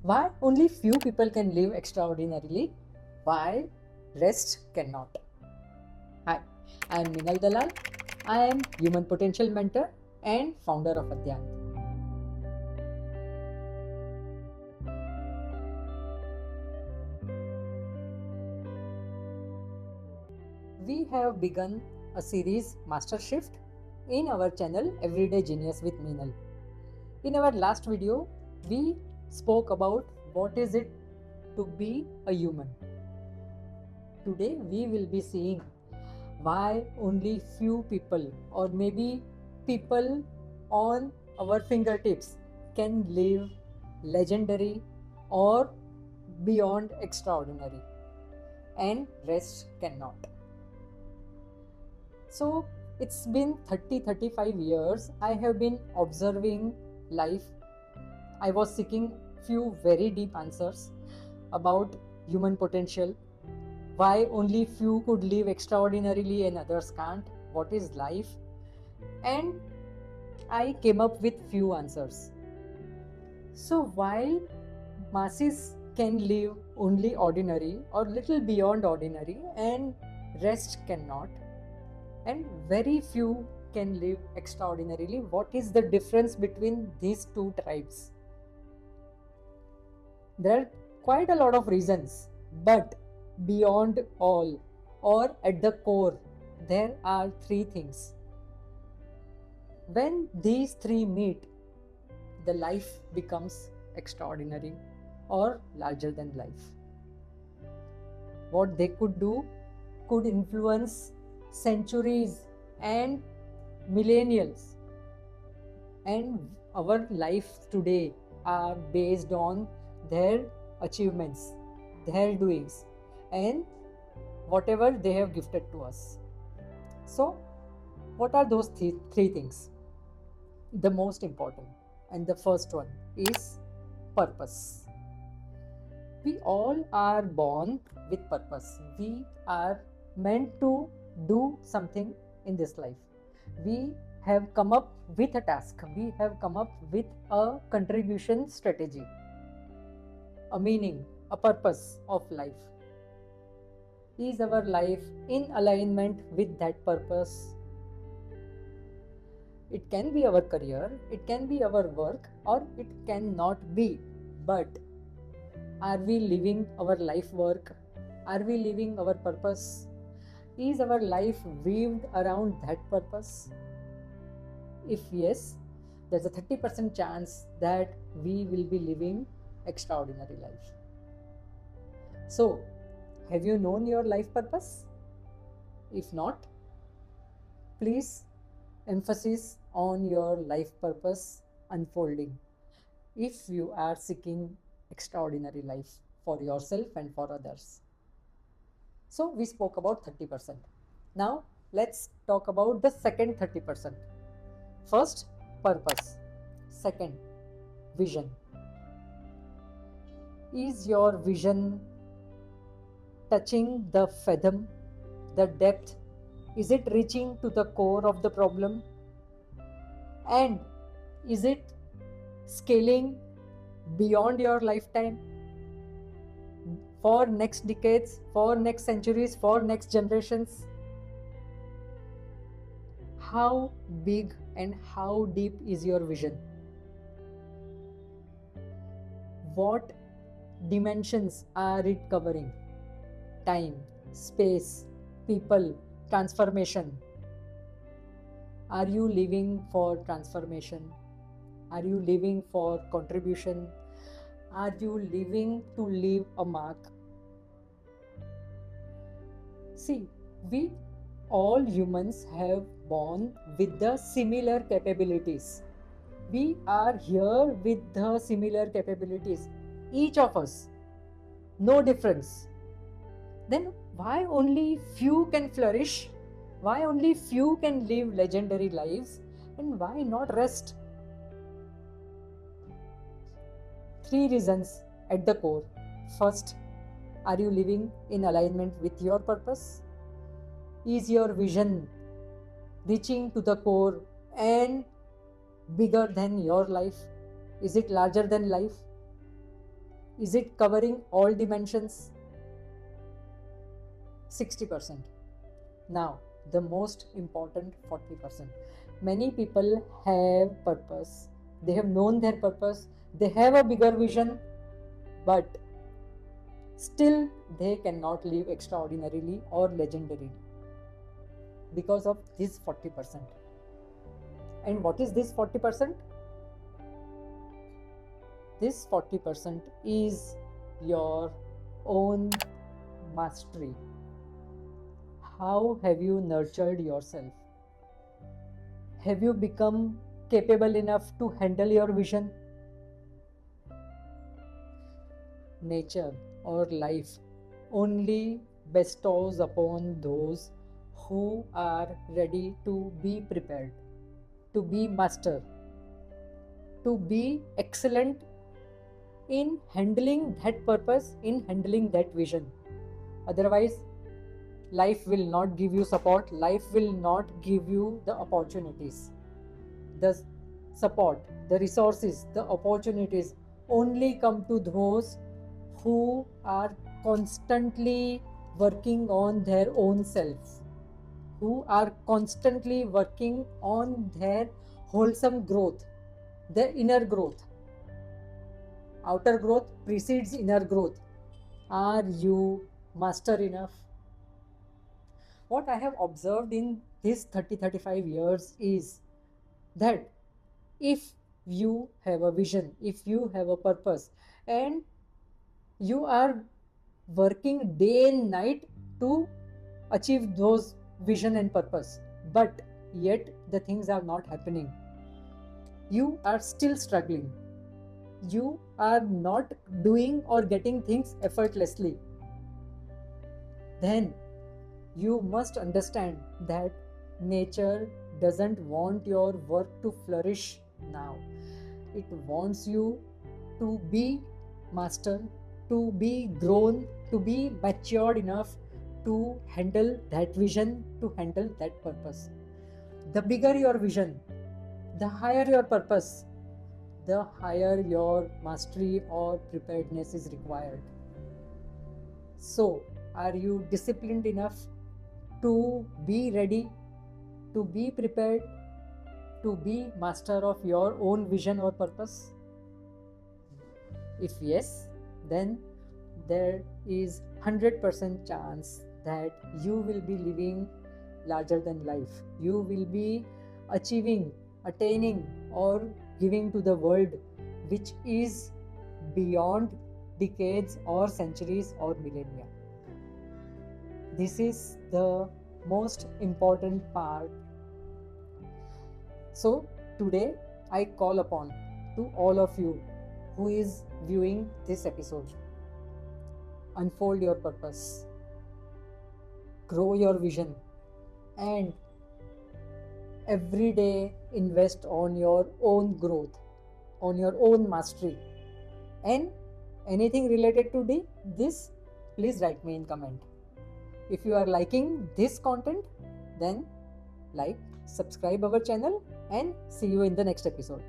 Why only few people can live extraordinarily while rest cannot? Hi, I am Minal Dalal. I am Human Potential Mentor and founder of Adyant. We have begun a series Master Shift in our channel Everyday Genius with Minal. In our last video, we spoke about what is it to be a human. Today we will be seeing why only few people or maybe people on our fingertips can live legendary or beyond extraordinary and rest cannot. So it's been 35 years I have been observing life. I was seeking few very deep answers about human potential, why only few could live extraordinarily and others can't, what is life, and I came up with few answers. So while masses can live only ordinary or little beyond ordinary and rest cannot, and very few can live extraordinarily, what is the difference between these two tribes? There are quite a lot of reasons, but beyond all, or at the core, there are three things. When these three meet, the life becomes extraordinary or larger than life. What they could do could influence centuries and millennials. And our life today are based on their achievements, their doings, and whatever they have gifted to us. So, what are those three things? The most important, and the first one is purpose. We all are born with purpose. We are meant to do something in this life. We have come up with a task. We have come up with a contribution strategy, a meaning, a purpose of life. Is our life in alignment with that purpose? It can be our career, it can be our work, or it cannot be. But are we living our life work? Are we living our purpose? Is our life weaved around that purpose? If yes, there's a 30% chance that we will be living extraordinary life. So, have you known your life purpose? If not, please emphasis on your life purpose unfolding if you are seeking extraordinary life for yourself and for others. So we spoke about 30%. Now let's talk about the second 30%. First, purpose. Second, vision. Is your vision touching the fathom, the depth? Is it reaching to the core of the problem? And is it scaling beyond your lifetime? For next decades, for next centuries, for next generations? How big and how deep is your vision? What dimensions are it covering? Time, space, people, transformation. Are you living for transformation? Are you living for contribution? Are you living to leave a mark? See, we all humans have born with the similar capabilities. We are here with the similar capabilities. Each of us, no difference. Then why only few can flourish? Why only few can live legendary lives? And why not rest? Three reasons at the core. First, are you living in alignment with your purpose? Is your vision reaching to the core and bigger than your life? Is it larger than life? Is it covering all dimensions? 60%. Now, the most important 40%. Many people have purpose. They have known their purpose. They have a bigger vision, but still they cannot live extraordinarily or legendarily because of this 40%. And what is this 40%? This 40% is your own mastery. How have you nurtured yourself? Have you become capable enough to handle your vision? Nature or life only bestows upon those who are ready to be prepared, to be master, to be excellent in handling that purpose, in handling that vision. Otherwise, life will not give you support, life will not give you the opportunities. The support, the resources, the opportunities only come to those who are constantly working on their own self, who are constantly working on their wholesome growth, their inner growth. Outer growth precedes inner growth. Are you master enough? What I have observed in this 35 years is that if you have a vision, if you have a purpose, and you are working day and night to achieve those vision and purpose, but yet the things are not happening, you are still struggling, you are not doing or getting things effortlessly, then you must understand that nature doesn't want your work to flourish now. It wants you to be master, to be grown, to be matured enough to handle that vision, to handle that purpose. The bigger your vision, the higher your purpose, the higher your mastery or preparedness is required. So, are you disciplined enough to be ready, to be prepared, to be master of your own vision or purpose? If yes, then there is 100% chance that you will be living larger than life. You will be achieving, attaining, or giving to the world which is beyond decades or centuries or millennia. This is the most important part. So today I call upon to all of you who is viewing this episode, unfold your purpose, grow your vision, and every day invest on your own growth, on your own mastery. And anything related to this, please write me in comment. If you are liking this content, then like, subscribe our channel, and see you in the next episode.